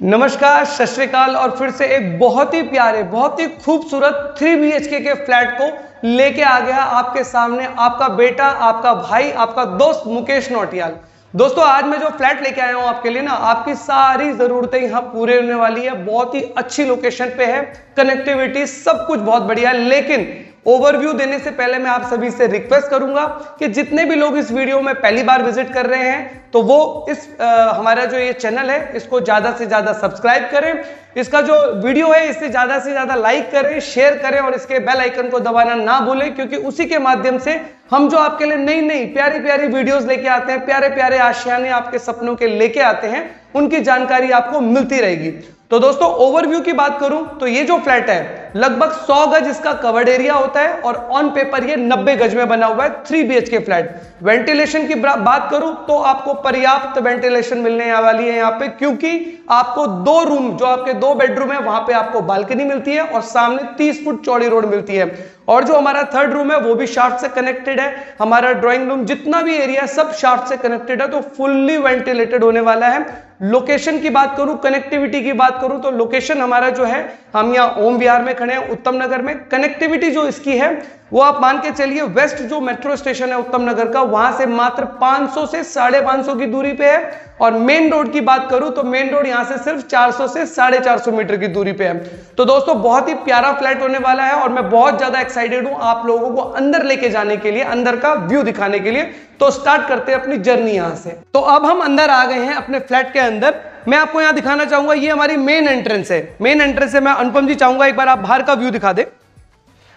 नमस्कार, सत श्री अकाल और फिर से एक बहुत ही प्यारे, बहुत ही खूबसूरत 3 BHK के फ्लैट को लेके आ गया आपके सामने आपका बेटा, आपका भाई, आपका दोस्त मुकेश नौटियाल। दोस्तों, आज मैं जो फ्लैट लेके आया हूं आपके लिए ना, आपकी सारी जरूरतें यहाँ पूरे होने वाली है। बहुत ही अच्छी लोकेशन पे है, कनेक्टिविटी सब कुछ बहुत बढ़िया है। लेकिन ओवरव्यू देने से पहले मैं आप सभी से रिक्वेस्ट करूंगा कि जितने भी लोग इस वीडियो में पहली बार विजिट कर रहे हैं तो वो इस हमारा जो ये चैनल है इसको ज्यादा से ज्यादा सब्सक्राइब करें, इसका जो वीडियो है इसे ज्यादा से ज्यादा लाइक करें, शेयर करें और इसके बेल आइकन को दबाना ना भूलें, क्योंकि उसी के माध्यम से हम जो आपके लिए नई नई प्यारी प्यारी वीडियोस लेके आते हैं, प्यारे प्यारे आशियाने आपके सपनों के लेके आते हैं, उनकी जानकारी आपको मिलती रहेगी। तो दोस्तों, ओवरव्यू की बात करूं तो ये जो फ्लैट है लगभग 100 गज इसका कवर्ड एरिया होता है और ऑन पेपर ये 90 गज में बना हुआ है 3 BHK फ्लैट। वेंटिलेशन की बात करूं तो आपको पर्याप्त वेंटिलेशन मिलने वाली है यहाँ पे, क्योंकि आपको 2 रूम, जो आपके 2 बेडरूम है वहां पे आपको बालकनी मिलती है और सामने 30 फुट चौड़ी रोड मिलती है। और जो हमारा 3rd रूम है वो भी शाफ्ट से कनेक्टेड है। हमारा ड्राइंग रूम, जितना भी एरिया है सब शाफ्ट से कनेक्टेड है, तो फुल्ली वेंटिलेटेड होने वाला है। लोकेशन की बात करूं, कनेक्टिविटी की बात करूं तो लोकेशन हमारा जो है, हम यहाँ ओम विहार में खड़े हैं उत्तम नगर में। कनेक्टिविटी जो इसकी है वो आप मान के चलिए, वेस्ट जो मेट्रो स्टेशन है उत्तम नगर का, वहां से मात्र 500 से 550 की दूरी पे है। और मेन रोड की बात करूं तो मेन रोड यहां से सिर्फ 400 से 450 मीटर की दूरी पे है। तो दोस्तों, बहुत ही प्यारा फ्लैट होने वाला है और मैं बहुत ज्यादा एक्साइटेड हूं आप लोगों को अंदर लेके जाने के लिए, अंदर का व्यू दिखाने के लिए। तो स्टार्ट करते हैं अपनी जर्नी यहां से। तो अब हम अंदर आ गए हैं अपने फ्लैट के अंदर। मैं आपको यहां दिखाना चाहूंगा, ये हमारी मेन एंट्रेंस है। मेन एंट्रेंस से मैं अनुपम जी चाहूंगा एक बार आप बाहर का व्यू दिखा दे।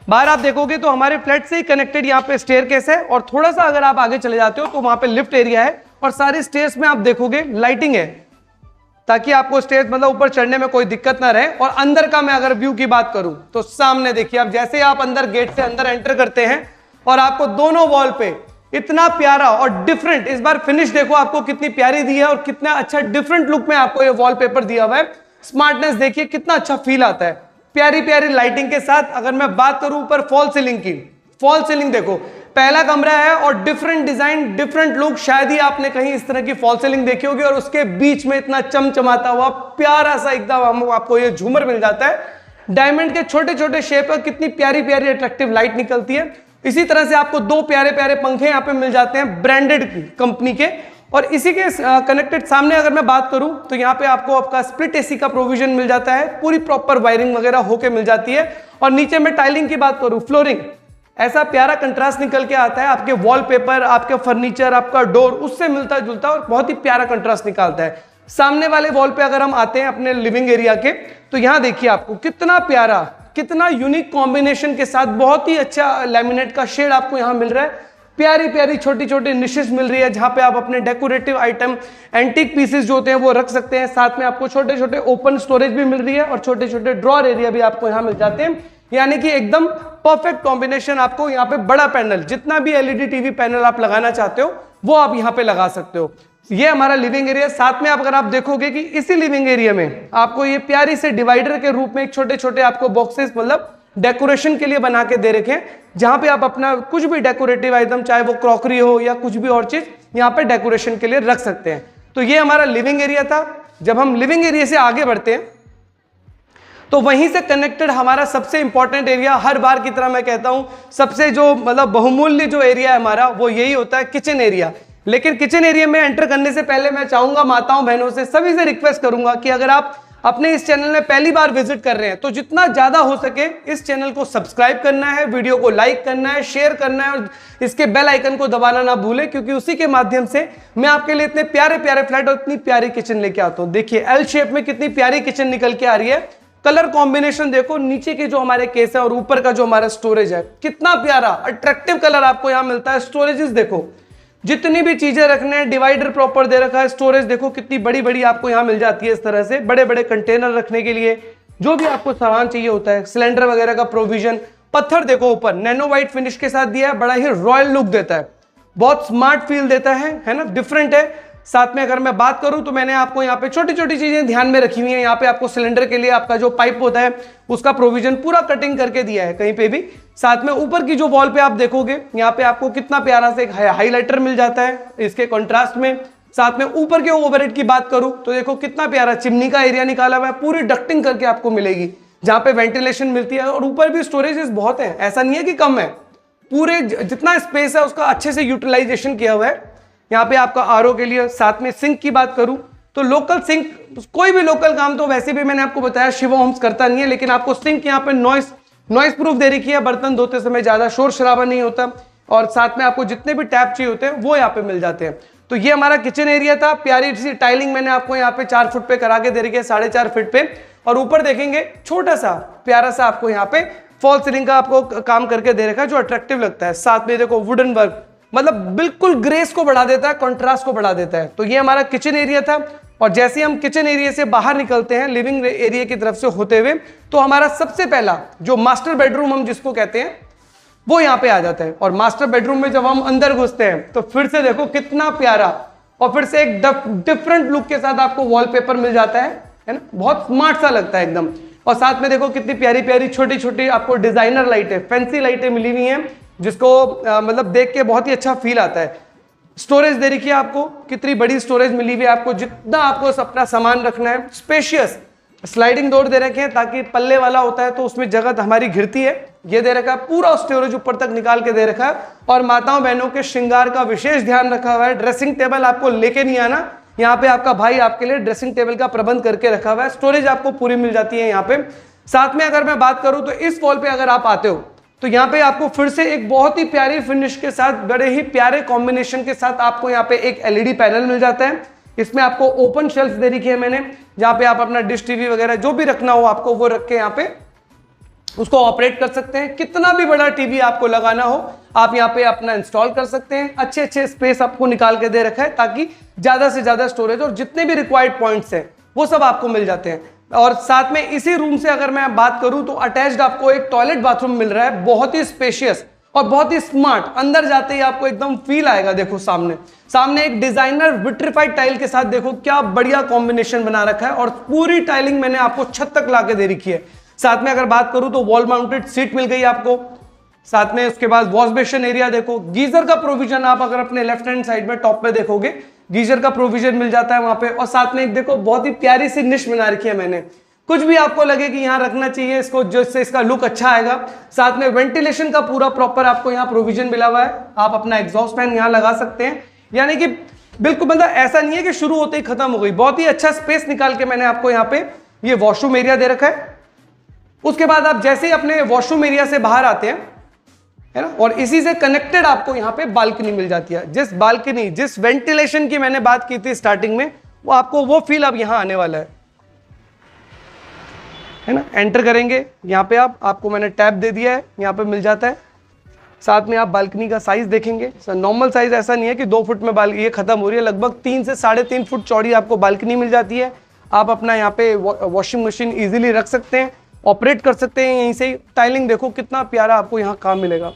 बाहर आप देखोगे तो हमारे फ्लैट से ही कनेक्टेड यहाँ पे स्टेयरकेस है और थोड़ा सा अगर आप आगे चले जाते हो तो वहां पे लिफ्ट एरिया है और सारे स्टेयर्स में आप देखोगे लाइटिंग है, ताकि आपको स्टेयर्स मतलब ऊपर चढ़ने में कोई दिक्कत ना रहे। और अंदर का मैं अगर व्यू की बात करूं तो सामने देखिए, आप जैसे आप अंदर गेट से अंदर एंटर करते हैं और आपको दोनों वॉल पे इतना प्यारा और डिफरेंट, इस बार फिनिश देखो आपको कितनी प्यारी दी है और कितना अच्छा डिफरेंट लुक में आपको ये वॉलपेपर दिया हुआ है। स्मार्टनेस देखिए, कितना अच्छा फील आता है प्यारी प्यारी लाइटिंग के साथ। अगर मैं बात करूं ऊपर फॉल सीलिंग की, फॉल सीलिंग देखो, पहला कमरा है और डिफरेंट डिजाइन, डिफरेंट लुक। शायद ही आपने कहीं इस तरह की फॉल सीलिंग देखी होगी और उसके बीच में इतना चमचमाता हुआ प्यारा सा एकदम आपको ये झूमर मिल जाता है। डायमंड के छोटे छोटे शेप पर कितनी प्यारी प्यारी अट्रैक्टिव लाइट निकलती है। इसी तरह से आपको 2 प्यारे प्यारे पंखे यहाँ पे मिल जाते हैं ब्रांडेड कंपनी के। और इसी के कनेक्टेड सामने अगर मैं बात करूं तो यहाँ पे आपको आपका स्प्लिट एसी का प्रोविजन मिल जाता है, पूरी प्रॉपर वायरिंग वगैरह होके मिल जाती है। और नीचे में टाइलिंग की बात करूं, फ्लोरिंग ऐसा प्यारा कंट्रास्ट निकल के आता है, आपके वॉलपेपर, आपके फर्नीचर, आपका डोर उससे मिलता जुलता और बहुत ही प्यारा कंट्रास्ट निकालता है। सामने वाले वॉल पे अगर हम आते हैं अपने लिविंग एरिया के, तो यहाँ देखिए आपको कितना प्यारा, कितना यूनिक कॉम्बिनेशन के साथ बहुत ही अच्छा लैमिनेट का शेड आपको यहाँ मिल रहा है। प्यारी प्यारी छोटी छोटी निशेस मिल रही है जहां पे आप अपने डेकोरेटिव आइटम, एंटीक पीसेस जो होते हैं वो रख सकते हैं। साथ में आपको छोटे छोटे ओपन स्टोरेज भी मिल रही है और छोटे छोटे ड्रॉर एरिया भी आपको यहाँ मिल जाते हैं। यानी कि एकदम परफेक्ट कॉम्बिनेशन। आपको यहाँ पे बड़ा पैनल, जितना भी LED TV पैनल आप लगाना चाहते हो वो आप यहाँ पे लगा सकते हो। ये हमारा लिविंग एरिया। साथ में अगर आप देखोगे कि इसी लिविंग एरिया में आपको ये प्यारी से डिवाइडर के रूप में एक छोटे छोटे आपको बॉक्सेस, मतलब डेकोरेशन के लिए बना के दे रखे हैं, जहां पे आप अपना कुछ भी डेकोरेटिव आइटम, चाहे वो क्रॉकरी हो या कुछ भी और चीज, यहाँ पे डेकोरेशन के लिए रख सकते हैं। तो ये हमारा लिविंग एरिया था। जब हम लिविंग एरिया से आगे बढ़ते हैं तो वहीं से कनेक्टेड हमारा सबसे इंपॉर्टेंट एरिया, हर बार की तरह मैं कहता हूं सबसे जो मतलब बहुमूल्य जो एरिया है हमारा, वो यही होता है किचन एरिया। लेकिन किचन एरिया में एंटर करने से पहले मैं चाहूंगा माताओं बहनों से, सभी से रिक्वेस्ट करूंगा कि अगर आप अपने इस चैनल में पहली बार विजिट कर रहे हैं तो जितना ज्यादा हो सके इस चैनल को सब्सक्राइब करना है, वीडियो को लाइक करना है, शेयर करना है और इसके बेल आइकन को दबाना ना भूलें, क्योंकि उसी के माध्यम से मैं आपके लिए इतने प्यारे प्यारे फ्लैट और इतनी प्यारी किचन लेके आता हूं। देखिए L शेप में कितनी प्यारी किचन निकल के आ रही है। कलर कॉम्बिनेशन देखो, नीचे के जो हमारे केस है और ऊपर का जो हमारा स्टोरेज है, कितना प्यारा अट्रैक्टिव कलर आपको यहाँ मिलता है। स्टोरेजेस देखो, जितनी भी चीजें रखने हैं, डिवाइडर प्रॉपर दे रखा है। स्टोरेज देखो कितनी बड़ी बड़ी आपको यहाँ मिल जाती है, इस तरह से बड़े बड़े कंटेनर रखने के लिए जो भी आपको सामान चाहिए होता है, सिलेंडर वगैरह का प्रोविजन। पत्थर देखो ऊपर नैनो वाइट फिनिश के साथ दिया है, बड़ा ही रॉयल लुक देता है, बहुत स्मार्ट फील देता है ना, डिफरेंट है। साथ में अगर मैं बात करूं तो मैंने आपको यहाँ पे छोटी छोटी चीजें ध्यान में रखी हुई हैं। यहाँ पे आपको सिलेंडर के लिए आपका जो पाइप होता है उसका प्रोविजन पूरा कटिंग करके दिया है कहीं पे भी। साथ में ऊपर की जो वॉल पे आप देखोगे यहाँ पे आपको कितना प्यारा से एक हाईलाइटर मिल जाता है इसके कॉन्ट्रास्ट में। साथ में ऊपर के ओवरहेड की बात करूं तो देखो कितना प्यारा चिमनी का एरिया निकाला हुआ है, पूरी डक्टिंग करके आपको मिलेगी जहां पे वेंटिलेशन मिलती है। और ऊपर भी स्टोरेजेस बहुत है, ऐसा नहीं है कि कम है, पूरे जितना स्पेस है उसका अच्छे से यूटिलाइजेशन किया हुआ है। यहाँ पे आपका आरओ के लिए, साथ में सिंक की बात करूं तो लोकल सिंक, कोई भी लोकल काम तो वैसे भी मैंने आपको बताया शिवा होम्स करता नहीं है, लेकिन आपको सिंक यहाँ पे नॉइस प्रूफ दे रखी है, बर्तन धोते समय ज्यादा शोर शराबा नहीं होता। और साथ में आपको जितने भी टैप चाहिए होते हैं वो यहाँ पे मिल जाते हैं। तो ये हमारा किचन एरिया था, प्यारी सी टाइलिंग मैंने आपको यहाँ पे 4 फुट पे करा के दे रखी है, 4.5 फीट पे। और ऊपर देखेंगे छोटा सा प्यारा सा आपको यहाँ पे फॉल सीलिंग का आपको काम करके दे रखा है जो अट्रैक्टिव लगता है। साथ में देखो वुडन वर्क, मतलब बिल्कुल ग्रेस को बढ़ा देता है, कंट्रास्ट को बढ़ा देता है। तो ये हमारा किचन एरिया था। और जैसे हम किचन एरिया से बाहर निकलते हैं लिविंग एरिया की तरफ से होते हुए, तो हमारा सबसे पहला जो मास्टर बेडरूम हम जिसको कहते हैं वो यहाँ पे आ जाता है। और मास्टर बेडरूम में जब हम अंदर घुसते हैं तो फिर से देखो कितना प्यारा, और फिर से एक डिफरेंट लुक के साथ आपको वॉलपेपर मिल जाता है ना, बहुत स्मार्ट सा लगता है एकदम। और साथ में देखो कितनी प्यारी प्यारी छोटी छोटी आपको डिजाइनर लाइटें, फैंसी लाइटें मिली हुई हैं, जिसको मतलब देख के बहुत ही अच्छा फील आता है। स्टोरेज दे रखी है आपको, कितनी बड़ी स्टोरेज मिली हुई है आपको, जितना आपको अपना सामान रखना है। स्पेशियस स्लाइडिंग डोर दे रखे हैं ताकि पल्ले वाला होता है तो उसमें जगह हमारी घिरती है, ये दे रखा है। पूरा स्टोरेज ऊपर तक निकाल के दे रखा है। और माताओं बहनों के श्रृंगार का विशेष ध्यान रखा हुआ है। ड्रेसिंग टेबल आपको लेके नहीं आना, यहाँ पे आपका भाई आपके लिए ड्रेसिंग टेबल का प्रबंध करके रखा हुआ है। स्टोरेज आपको पूरी मिल जाती है यहाँ पे। साथ में अगर मैं बात करूं तो इस वॉल पे अगर आप आते हो तो यहाँ पे आपको फिर से एक बहुत ही प्यारी फिनिश के साथ, बड़े ही प्यारे कॉम्बिनेशन के साथ आपको यहाँ पे एक एलईडी पैनल मिल जाता है। इसमें आपको ओपन शेल्फ दे रखी है मैंने, जहाँ पे आप अपना डिश टीवी वगैरह जो भी रखना हो आपको वो रख के यहाँ पे उसको ऑपरेट कर सकते हैं। कितना भी बड़ा टीवी आपको लगाना हो आप यहाँ पे अपना इंस्टॉल कर सकते हैं। अच्छे अच्छे स्पेस आपको निकाल के दे रखा है ताकि ज्यादा से ज्यादा स्टोरेज और जितने भी रिक्वायर्ड पॉइंट्स हैं वो सब आपको मिल जाते हैं। और साथ में इसी रूम से अगर मैं बात करूं तो अटैच्ड आपको एक टॉयलेट बाथरूम मिल रहा है, बहुत ही स्पेशियस और बहुत ही स्मार्ट। अंदर जाते ही आपको एकदम फील आएगा। देखो सामने एक डिजाइनर विट्रिफाइड टाइल के साथ देखो क्या बढ़िया कॉम्बिनेशन बना रखा है। और पूरी टाइलिंग मैंने आपको छत तक लाके दे रखी है। साथ में अगर बात करूं तो वॉल माउंटेड सीट मिल गई आपको। साथ में उसके बाद वॉश बेसिन एरिया देखो, गीजर का प्रोविजन आप अगर अपने लेफ्ट हैंड साइड में टॉप पे देखोगे गीजर का प्रोविजन मिल जाता है वहां पे। और साथ में एक देखो बहुत ही प्यारी सी निश बना रखी है मैंने, कुछ भी आपको लगे कि यहाँ रखना चाहिए इसको जिससे इसका लुक अच्छा आएगा। साथ में वेंटिलेशन का पूरा प्रॉपर आपको यहाँ प्रोविजन मिला हुआ है। आप अपना एग्जॉस्ट फैन यहाँ लगा सकते हैं, यानी कि बिल्कुल मतलब ऐसा नहीं है कि शुरू होते ही खत्म हो गई। बहुत ही अच्छा स्पेस निकाल के मैंने आपको यहाँ पे ये वॉशरूम एरिया दे रखा है। उसके बाद आप जैसे ही अपने वॉशरूम एरिया से बाहर आते हैं है ना, और इसी से कनेक्टेड आपको यहाँ पे बालकनी मिल जाती है। जिस वेंटिलेशन की मैंने बात की थी स्टार्टिंग में, वो आपको वो फील अब यहाँ आने वाला है ना। एंटर करेंगे यहाँ पे आपको मैंने टैब दे दिया है, यहाँ पे मिल जाता है। साथ में आप बालकनी का साइज देखेंगे, नॉर्मल साइज ऐसा नहीं है कि 2 फुट में बालकनी ये खत्म हो रही है, लगभग 3 से 3.5 फुट चौड़ी आपको बालकनी मिल जाती है। आप अपना यहाँ पे वॉशिंग मशीन इजीली रख सकते हैं, ऑपरेट कर सकते हैं यहीं से ही। टाइलिंग देखो कितना प्यारा आपको यहाँ काम मिलेगा,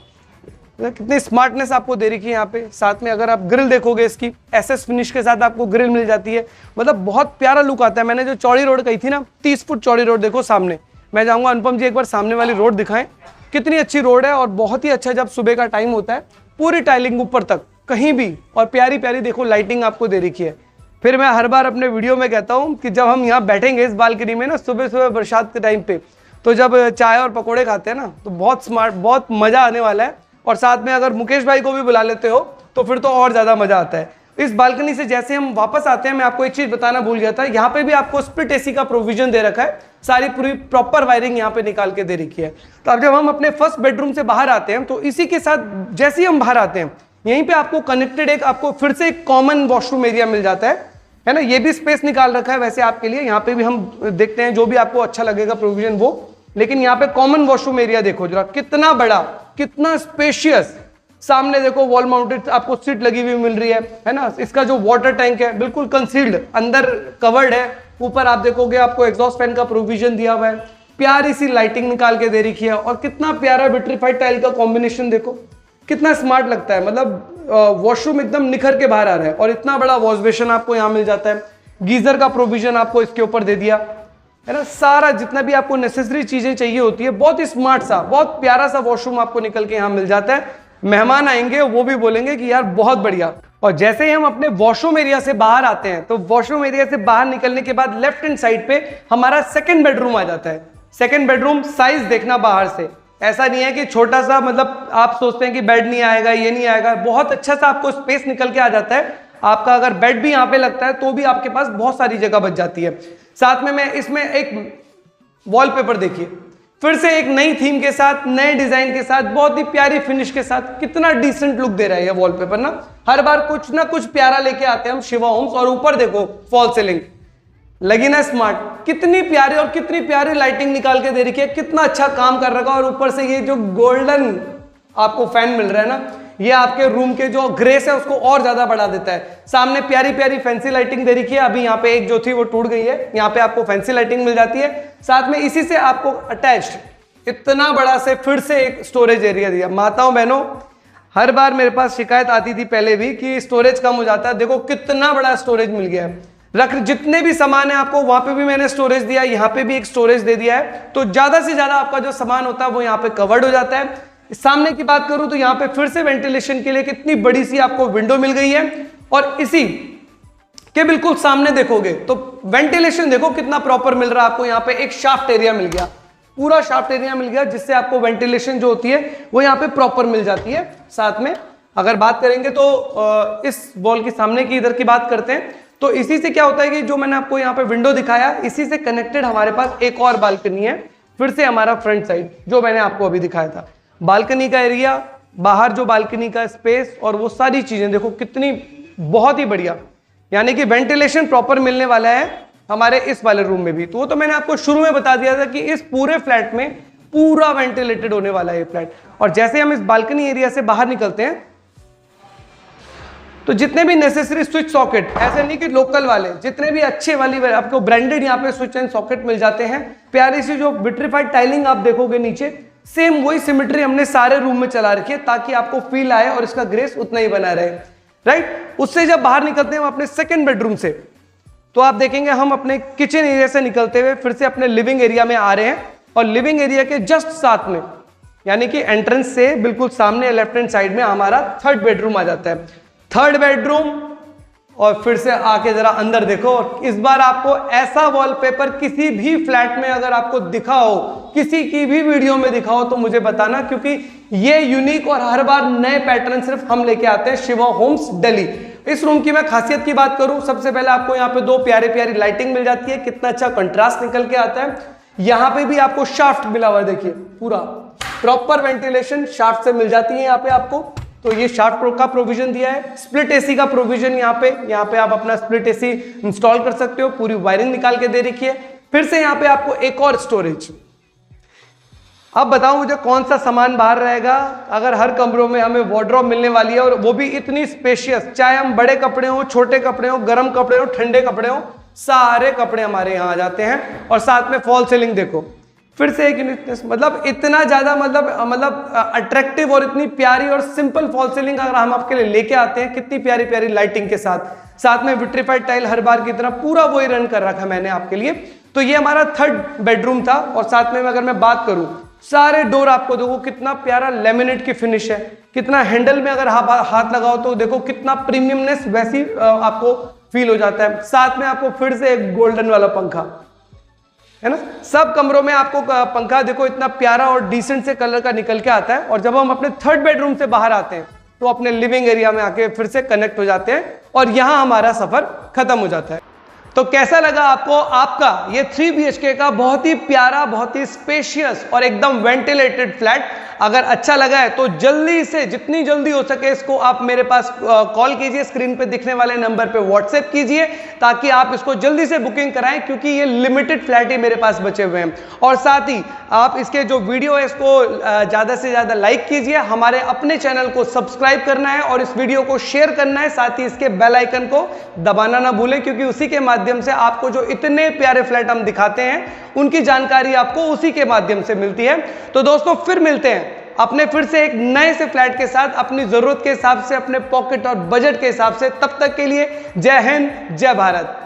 कितनी स्मार्टनेस आपको दे रखी है यहाँ पे। साथ में अगर आप ग्रिल देखोगे इसकी एसएस फिनिश के साथ आपको ग्रिल मिल जाती है, मतलब बहुत प्यारा लुक आता है। मैंने जो चौड़ी रोड कही थी ना, 30 फुट चौड़ी रोड देखो सामने। मैं चाहूंगा अनुपम जी एक बार सामने वाली रोड दिखाएं, कितनी अच्छी रोड है और बहुत ही अच्छा जब सुबह का टाइम होता है, पूरी टाइलिंग ऊपर तक कहीं भी, और प्यारी प्यारी देखो लाइटिंग आपको दे रखी है। फिर मैं हर बार अपने वीडियो में कहता हूँ कि जब हम यहाँ बैठेंगे इस बालकनी में ना सुबह सुबह बरसात के टाइम पे, तो जब चाय और पकौड़े खाते हैं ना तो बहुत स्मार्ट, बहुत मजा आने वाला है। और साथ में अगर मुकेश भाई को भी बुला लेते हो तो फिर तो और ज्यादा मजा आता है। इस बालकनी से जैसे हम वापस आते हैं, मैं आपको एक चीज बताना भूल गया था, यहाँ पे भी आपको स्प्लिट एसी का प्रोविजन दे रखा है, सारी पूरी प्रॉपर वायरिंग यहाँ पे निकाल के दे रखी है। तो अब जब हम अपने फर्स्ट बेडरूम से बाहर आते हैं तो इसी के साथ जैसे ही हम बाहर आते हैं यहीं पे आपको कनेक्टेड एक आपको फिर से एक कॉमन वॉशरूम एरिया मिल जाता है ना। ये भी स्पेस निकाल रखा है वैसे आपके लिए, यहाँ पे भी हम देखते हैं जो भी आपको अच्छा लगेगा प्रोविजन वो। लेकिन यहाँ पे कॉमन वॉशरूम एरिया देखो जरा, कितना बड़ा, कितना स्पेशियस। सामने देखो वॉल माउंटेड आपको सीट लगी हुई मिल रही है ना। इसका जो वाटर टैंक है बिल्कुल कंसील्ड, अंदर कवर्ड है। ऊपर आप देखोगे आपको एग्जॉस्ट फैन का प्रोविजन दिया हुआ है, प्यारी सी लाइटिंग निकाल के दे रखी है। और कितना प्यारा विट्रिफाइड टाइल का कॉम्बिनेशन देखो, कितना स्मार्ट लगता है। मतलब वॉशरूम एकदम निखर के बाहर आ रहा है। और इतना बड़ा वॉश बेसिन आपको यहाँ मिल जाता है। गीजर का प्रोविजन आपको इसके ऊपर दे दिया है ना। सारा जितना भी आपको नेसेसरी चीजें चाहिए होती है, बहुत ही स्मार्ट सा, बहुत प्यारा सा वॉशरूम आपको निकल के यहाँ मिल जाता है। मेहमान आएंगे वो भी बोलेंगे कि यार बहुत बढ़िया। और जैसे ही हम अपने वॉशरूम एरिया से बाहर आते हैं तो वॉशरूम एरिया से बाहर निकलने के बाद लेफ्ट हैंड साइड पे हमारा सेकंड बेडरूम आ जाता है। सेकंड बेडरूम साइज देखना बाहर से, ऐसा नहीं है कि छोटा सा, मतलब आप सोचते हैं कि बेड नहीं आएगा, ये नहीं आएगा, बहुत अच्छा सा आपको स्पेस निकल के आ जाता है। आपका अगर बेड भी यहाँ पे लगता है तो भी आपके पास बहुत सारी जगह बच जाती है। साथ में मैं इसमें एक वॉलपेपर देखिए, फिर से एक नई थीम के साथ, नए डिजाइन के साथ, बहुत ही प्यारी फिनिश के साथ, कितना डिसेंट लुक दे रहा है ये वॉलपेपर ना। हर बार कुछ ना कुछ प्यारा लेके आते हैं हम शिवा होम्स। और ऊपर देखो फॉल सीलिंग लगी ना स्मार्ट, कितनी प्यारी और कितनी प्यारी लाइटिंग निकाल के दे रखी है, कितना अच्छा काम कर रखा है। और ऊपर से ये जो गोल्डन आपको फैन मिल रहा है ना, ये आपके रूम के जो ग्रेस है उसको और ज्यादा बढ़ा देता है। सामने प्यारी प्यारी फैंसी लाइटिंग दे रखी है, अभी यहाँ पे एक जो थी वो टूट गई है, यहाँ पे आपको फैंसी लाइटिंग मिल जाती है। साथ में इसी से आपको अटैच्ड इतना बड़ा से फिर से एक स्टोरेज एरिया दिया। माताओं बहनों, हर बार मेरे पास शिकायत आती थी पहले भी कि स्टोरेज कम हो जाता है, देखो कितना बड़ा स्टोरेज मिल गया है। रख जितने भी सामान है आपको, वहां पे भी मैंने स्टोरेज दिया, यहाँ पे भी एक स्टोरेज दे दिया है, तो ज्यादा से ज्यादा आपका जो सामान होता है वो यहाँ पे कवर्ड हो जाता है। सामने की बात करूं तो यहाँ पे फिर से वेंटिलेशन के लिए कितनी बड़ी सी आपको विंडो मिल गई है। और इसी के बिल्कुल सामने देखोगे तो वेंटिलेशन देखो कितना प्रॉपर मिल रहा है आपको। यहाँ पे एक शाफ्ट एरिया मिल गया, पूरा शाफ्ट एरिया मिल गया, जिससे आपको वेंटिलेशन जो होती है वो यहाँ पे प्रॉपर मिल जाती है। साथ में अगर बात करेंगे तो इस वॉल की सामने की इधर की बात करते हैं, तो इसी से क्या होता है कि जो मैंने आपको यहाँ पे विंडो दिखाया, इसी से कनेक्टेड हमारे पास एक और बालकनी है, फिर से हमारा फ्रंट साइड जो मैंने आपको अभी दिखाया था। बालकनी का एरिया, बाहर जो बालकनी का स्पेस और वो सारी चीजें देखो कितनी बहुत ही बढ़िया, यानी कि वेंटिलेशन प्रॉपर मिलने वाला है हमारे इस वाले रूम में भी। तो वो तो मैंने आपको शुरू में बता दिया था कि इस पूरे फ्लैट में पूरा वेंटिलेटेड होने वाला है ये फ्लैट। और जैसे हम इस बालकनी एरिया से बाहर निकलते हैं तो जितने भी नेसेसरी स्विच सॉकेट, ऐसे नहीं कि लोकल वाले, जितने भी अच्छे वाली आपको ब्रांडेड यहाँ पे स्विच एंड सॉकेट मिल जाते हैं। प्यारी सी जो विट्रीफाइड टाइलिंग आप देखोगे नीचे, सेम वही सिमेट्री हमने सारे रूम में चला रखी है ताकि आपको फील आए और इसका ग्रेस उतना ही बना रहे, राइट। उससे जब बाहर निकलते हैं हम अपने सेकंड बेडरूम से, तो आप देखेंगे हम अपने किचन एरिया से निकलते हुए फिर से अपने लिविंग एरिया में आ रहे हैं। और लिविंग एरिया के जस्ट साथ में, यानी कि एंट्रेंस से बिल्कुल सामने लेफ्ट हैंड साइड में हमारा थर्ड बेडरूम आ जाता है। थर्ड बेडरूम, और फिर से आके जरा अंदर देखो। इस बार आपको ऐसा वॉलपेपर किसी भी फ्लैट में अगर आपको दिखा हो, किसी की भी वीडियो में दिखा हो तो मुझे बताना, क्योंकि ये यूनिक और हर बार नए पैटर्न सिर्फ हम लेके आते हैं शिवा होम्स दिल्ली। इस रूम की मैं खासियत की बात करूं, सबसे पहले आपको यहाँ पे दो प्यारी प्यारी लाइटिंग मिल जाती है, कितना अच्छा कंट्रास्ट निकल के आता है। यहाँ पे भी आपको शाफ्ट मिला हुआ है, देखिए पूरा प्रॉपर वेंटिलेशन शाफ्ट से मिल जाती है यहाँ पे आपको। तो ये शाफ्ट का प्रोविजन दिया है, स्प्लिट एसी का प्रोविजन यहाँ पे आप अपना स्प्लिट एसी इंस्टॉल कर सकते हो, पूरी वायरिंग निकाल के दे रखी है। फिर से यहाँ पे आपको एक और स्टोरेज। अब बताओ मुझे कौन सा सामान बाहर रहेगा अगर हर कमरों में हमें वार्डरोब मिलने वाली है, और वो भी इतनी स्पेशियस, चाहे हम बड़े कपड़े हो, छोटे कपड़े हो, गर्म कपड़े हो, ठंडे कपड़े हो, सारे कपड़े हमारे यहाँ आ जाते हैं। और साथ में फॉल सीलिंग देखो, फिर से एक यूनिकनेस, मतलब इतना ज्यादा मतलब अट्रैक्टिव और इतनी प्यारी और सिंपल फॉल सीलिंग अगर हम आपके लिए लेके आते हैं, कितनी प्यारी प्यारी लाइटिंग के साथ। साथ में विट्रीफाइड टाइल हर बार की तरह पूरा वही रन कर रखा मैंने आपके लिए। तो ये हमारा थर्ड बेडरूम था। और साथ में अगर मैं बात करूं, सारे डोर आपको देखो कितना प्यारा लेमिनेट की फिनिश है, कितना हैंडल में अगर हाथ लगाओ तो देखो कितना प्रीमियमनेस वैसी आपको फील हो जाता है। साथ में आपको फिर से एक गोल्डन वाला पंखा है ना, सब कमरों में आपको पंखा देखो इतना प्यारा और डिसेंट से कलर का निकल के आता है। और जब हम अपने थर्ड बेडरूम से बाहर आते हैं तो अपने लिविंग एरिया में आके फिर से कनेक्ट हो जाते हैं और यहां हमारा सफर खत्म हो जाता है। तो कैसा लगा आपको आपका ये 3 BHK का बहुत ही प्यारा, बहुत ही स्पेशियस और एकदम वेंटिलेटेड फ्लैट? अगर अच्छा लगा है तो जल्दी से, जितनी जल्दी हो सके इसको आप मेरे पास कॉल कीजिए, स्क्रीन पे दिखने वाले नंबर पे व्हाट्सएप कीजिए ताकि आप इसको जल्दी से बुकिंग कराएं, क्योंकि ये लिमिटेड फ्लैट ही मेरे पास बचे हुए हैं। और साथ ही आप इसके जो वीडियो है इसको ज्यादा से ज्यादा लाइक कीजिए, हमारे अपने चैनल को सब्सक्राइब करना है और इस वीडियो को शेयर करना है, साथ ही इसके बेल आइकन को दबाना ना भूलें, क्योंकि उसी के माध्यम से आपको जो इतने प्यारे फ्लैट हम दिखाते हैं उनकी जानकारी आपको उसी के माध्यम से मिलती है। तो दोस्तों फिर मिलते हैं अपने फिर से एक नए से फ्लैट के साथ, अपनी जरूरत के हिसाब से, अपने पॉकेट और बजट के हिसाब से। तब तक के लिए जय हिंद, जय भारत।